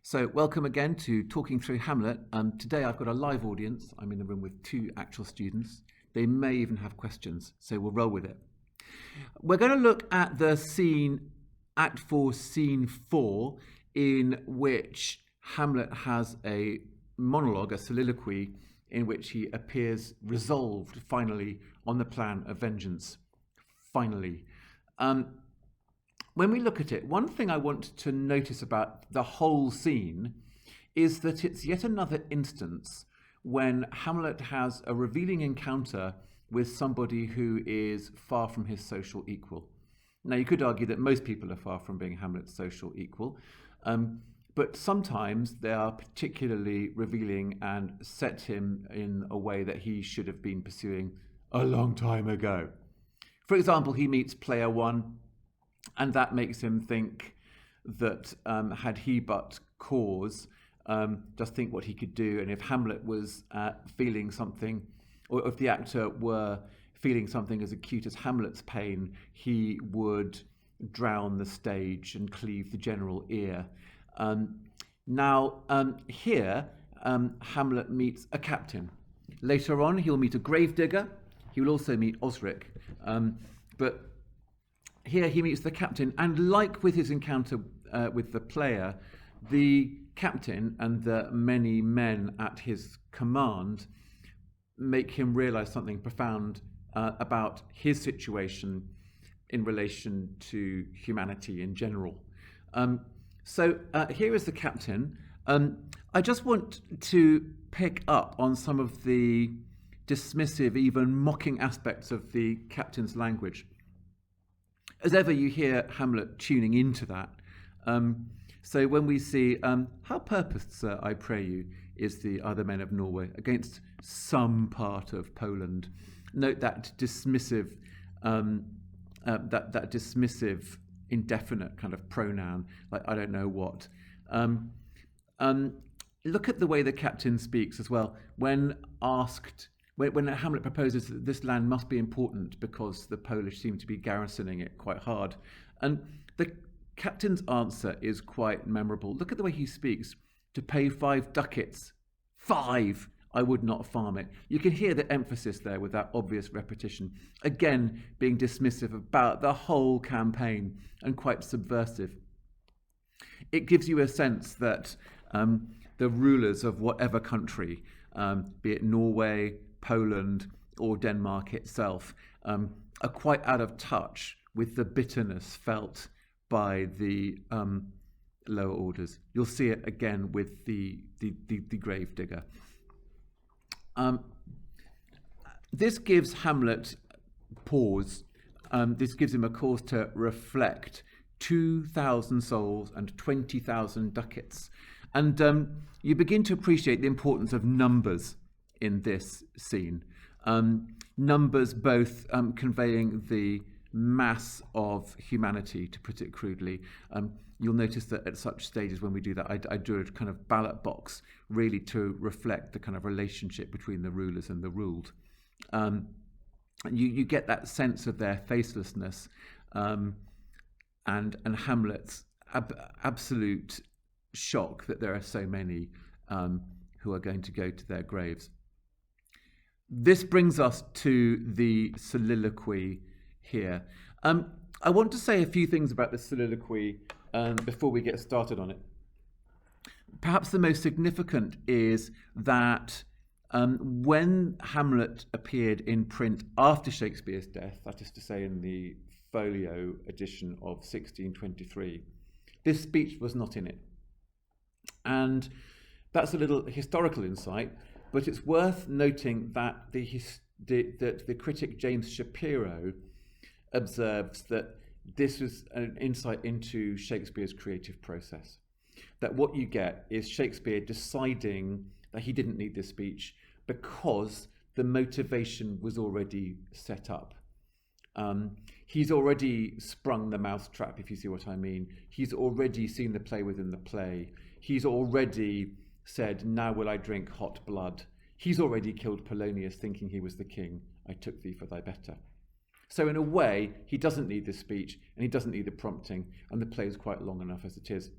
So welcome again to Talking Through Hamlet. Today I've got a live audience. I'm in the room with two actual students. They may even have questions, so we'll roll with it. We're going to look at the scene, Act 4, Scene 4, in which Hamlet has a monologue, a soliloquy, in which he appears resolved, finally, on the plan of vengeance. Finally. When we look at it, one thing I want to notice about the whole scene is that it's yet another instance when Hamlet has a revealing encounter with somebody who is far from his social equal. Now, you could argue that most people are far from being Hamlet's social equal, but sometimes they are particularly revealing and set him in a way that he should have been pursuing a long time ago. For example, he meets player one, and that makes him think that had he but cause, just think what he could do. And if Hamlet was feeling something, or if the actor were feeling something as acute as Hamlet's pain, he would drown the stage and cleave the general ear. Here, Hamlet meets a captain. Later on, he'll meet a gravedigger. He will also meet Osric. But here he meets the captain, and like with his encounter with the player, the captain and the many men at his command make him realize something profound about his situation in relation to humanity in general. So here is the captain. I just want to pick up on some of the dismissive, even mocking aspects of the captain's language. As ever, you hear Hamlet tuning into that. So when we see, how purposed, sir, I pray you, is the other men of Norway against some part of Poland. Note that dismissive, that dismissive, indefinite kind of pronoun, like I don't know what. Look at the way the captain speaks as well. When asked, when Hamlet proposes that this land must be important because the Polish seem to be garrisoning it quite hard. And the captain's answer is quite memorable. Look at the way he speaks. To pay 5 ducats. 5! I would not farm it. You can hear the emphasis there with that obvious repetition. Again, being dismissive about the whole campaign and quite subversive. It gives you a sense that the rulers of whatever country, be it Norway, Poland, or Denmark itself, are quite out of touch with the bitterness felt by the lower orders. You'll see it again with the gravedigger. This gives Hamlet pause. This gives him a cause to reflect. 2,000 souls and 20,000 ducats. And you begin to appreciate the importance of numbers in this scene. Numbers both conveying the mass of humanity, to put it crudely. You'll notice that at such stages when we do that, I do a kind of ballot box really to reflect the kind of relationship between the rulers and the ruled. You get that sense of their facelessness and Hamlet's absolute shock that there are so many who are going to go to their graves. This brings us to the soliloquy here. I want to say a few things about the soliloquy before we get started on it. Perhaps the most significant is that when Hamlet appeared in print after Shakespeare's death, that is to say in the folio edition of 1623, this speech was not in it. And that's a little historical insight, but it's worth noting that the critic James Shapiro observes that this was an insight into Shakespeare's creative process. That what you get is Shakespeare deciding that he didn't need this speech because the motivation was already set up. He's already sprung the mousetrap, if you see what I mean. He's already seen the play within the play. He's already said, now will I drink hot blood. He's already killed Polonius thinking he was the king. I took thee for thy better. So in a way, he doesn't need this speech and he doesn't need the prompting, and the play is quite long enough as it is.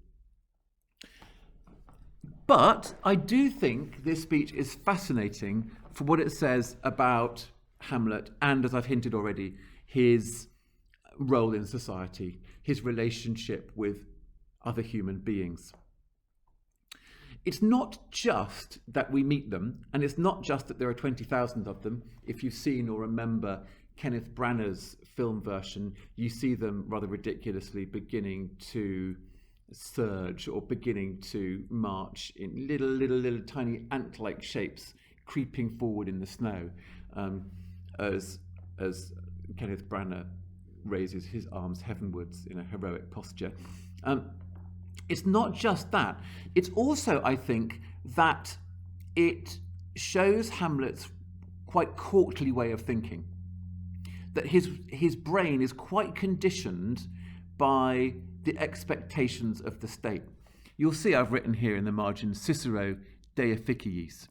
But I do think this speech is fascinating for what it says about Hamlet and, as I've hinted already, his role in society, his relationship with other human beings. It's not just that we meet them, and it's not just that there are 20,000 of them. If you've seen or remember Kenneth Branagh's film version, you see them rather ridiculously beginning to surge or beginning to march in little tiny ant-like shapes, creeping forward in the snow, as Kenneth Branagh raises his arms heavenwards in a heroic posture. It's not just that. It's also, I think, that it shows Hamlet's quite courtly way of thinking. That his brain is quite conditioned by the expectations of the state. You'll see I've written here in the margin, Cicero de Officiis.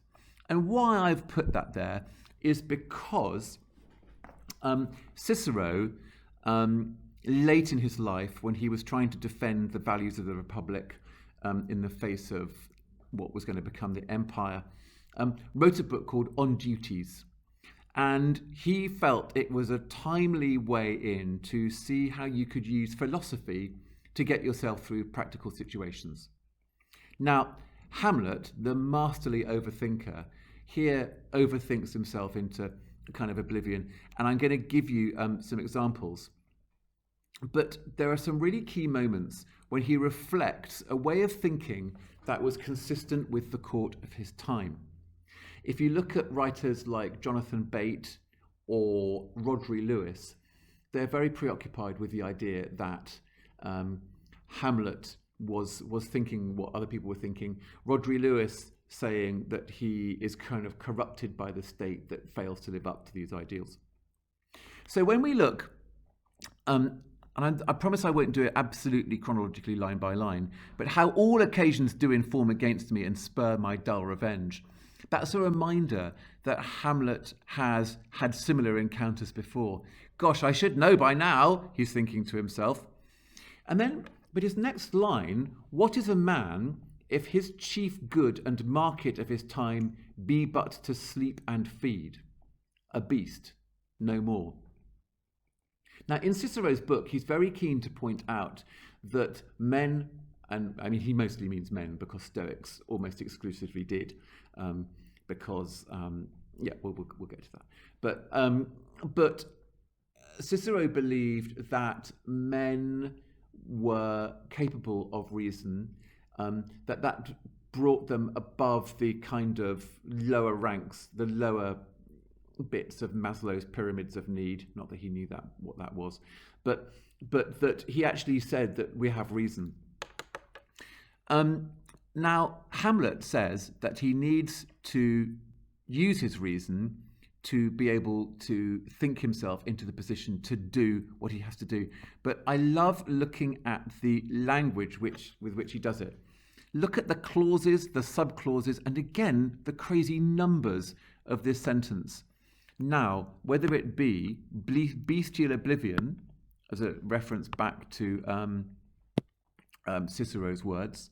And why I've put that there is because Cicero, late in his life, when he was trying to defend the values of the Republic in the face of what was going to become the Empire, wrote a book called On Duties. And he felt it was a timely way in to see how you could use philosophy to get yourself through practical situations. Now, Hamlet, the masterly overthinker, here overthinks himself into a kind of oblivion. And I'm going to give you some examples. But there are some really key moments when he reflects a way of thinking that was consistent with the court of his time. If you look at writers like Jonathan Bate or Rhodri Lewis, they're very preoccupied with the idea that Hamlet was thinking what other people were thinking. Rhodri Lewis saying that he is kind of corrupted by the state that fails to live up to these ideals. So when we look, and I promise I won't do it absolutely chronologically line by line, but how all occasions do inform against me and spur my dull revenge. That's a reminder that Hamlet has had similar encounters before. Gosh, I should know by now, he's thinking to himself. And then, but his next line, what is a man if his chief good and market of his time be but to sleep and feed? A beast, no more. Now, in Cicero's book, he's very keen to point out that men, and I mean, he mostly means men because Stoics almost exclusively did, because we'll get to that. But Cicero believed that men were capable of reason, that brought them above the kind of lower ranks, the lower bits of Maslow's pyramids of need. Not that he knew what that was, but that he actually said that we have reason. Now, Hamlet says that he needs to use his reason to be able to think himself into the position to do what he has to do. But I love looking at the language with which he does it. Look at the clauses, the subclauses, and again, the crazy numbers of this sentence. Now, whether it be bestial oblivion, as a reference back to Cicero's words,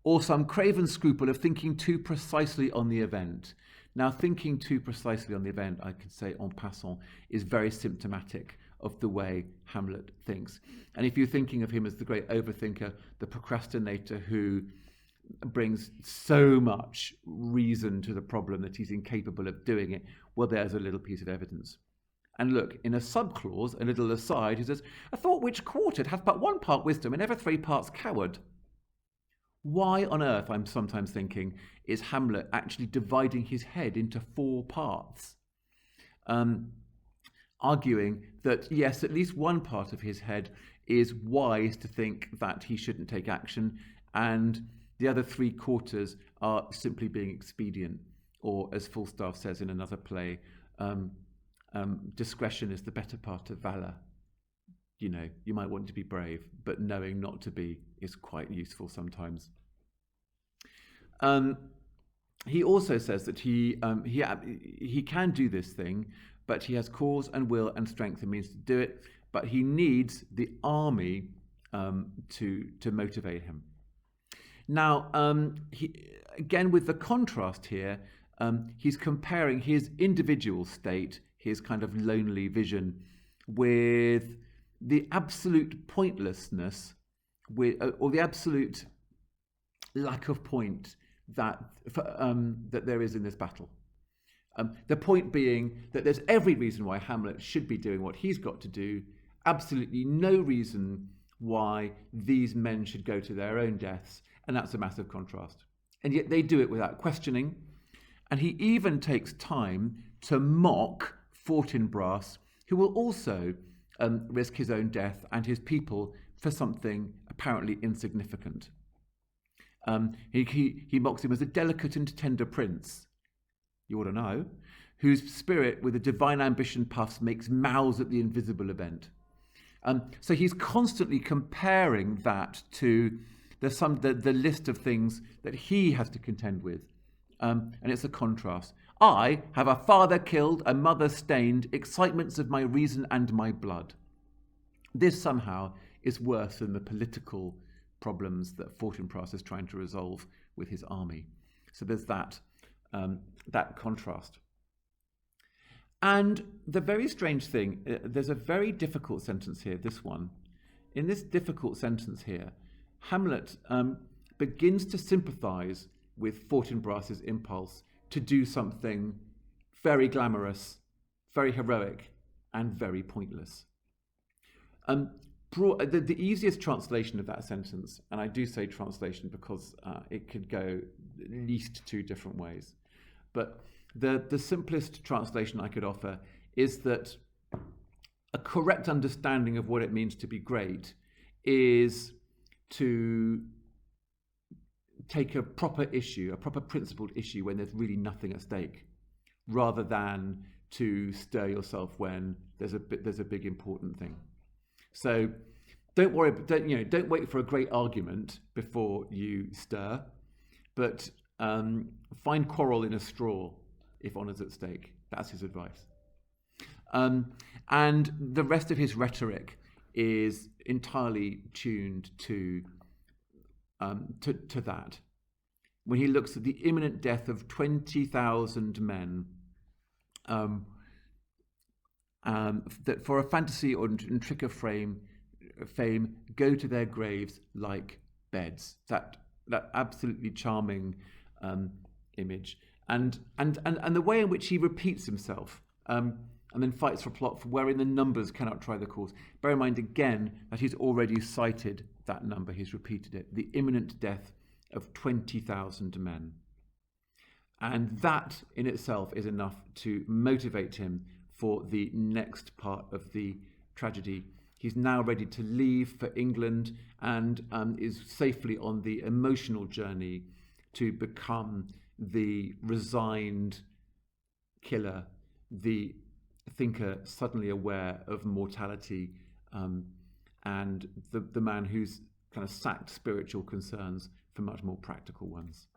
or some craven scruple of thinking too precisely on the event. Now, thinking too precisely on the event, I could say en passant, is very symptomatic of the way Hamlet thinks. And if you're thinking of him as the great overthinker, the procrastinator who brings so much reason to the problem that he's incapable of doing it, well, there's a little piece of evidence. And look, in a subclause, a little aside, he says, a thought which quartered hath but one part wisdom and ever 3 parts coward. Why on earth, I'm sometimes thinking, is Hamlet actually dividing his head into 4 parts? Arguing that, yes, at least one part of his head is wise to think that he shouldn't take action, and the other 3/4 are simply being expedient, or as Falstaff says in another play, discretion is the better part of valour. You know, you might want to be brave, but knowing not to be is quite useful sometimes. He also says that he can do this thing, but he has cause and will and strength and means to do it, but he needs the army to motivate him. Now, again, with the contrast here, he's comparing his individual state, his kind of lonely vision, with the absolute pointlessness, or the absolute lack of point that there is in this battle. The point being that there's every reason why Hamlet should be doing what he's got to do, absolutely no reason why these men should go to their own deaths, and that's a massive contrast. And yet they do it without questioning, and he even takes time to mock Fortinbras, who will also risk his own death and his people for something apparently insignificant. He mocks him as a delicate and tender prince, you ought to know, whose spirit with a divine ambition puffs makes mouths at the invisible event. So he's constantly comparing that to the list of things that he has to contend with. And it's a contrast. I have a father killed, a mother stained, excitements of my reason and my blood. This somehow is worse than the political problems that Fortinbras is trying to resolve with his army. So there's that contrast. And the very strange thing, there's a very difficult sentence here, this one. In this difficult sentence here, Hamlet begins to sympathize with Fortinbras's impulse to do something very glamorous, very heroic, and very pointless. The easiest translation of that sentence, and I do say translation because it could go at least two different ways, but the simplest translation I could offer is that a correct understanding of what it means to be great is to take a proper issue, a proper principled issue when there's really nothing at stake, rather than to stir yourself when there's a big important thing. So don't wait for a great argument before you stir, but find quarrel in a straw if honour's at stake. That's his advice. And the rest of his rhetoric is entirely tuned to that. When he looks at the imminent death of 20,000 men, that for a fantasy or trick of fame go to their graves like beds. That absolutely charming image, and the way in which he repeats himself, and then fights for plot for wherein the numbers cannot try the cause. Bear in mind again that he's already cited that number. He's repeated it: the imminent death of 20,000 men, and that in itself is enough to motivate him for the next part of the tragedy. He's now ready to leave for England and is safely on the emotional journey to become the resigned killer, the thinker suddenly aware of mortality, and the man who's kind of sacked spiritual concerns for much more practical ones.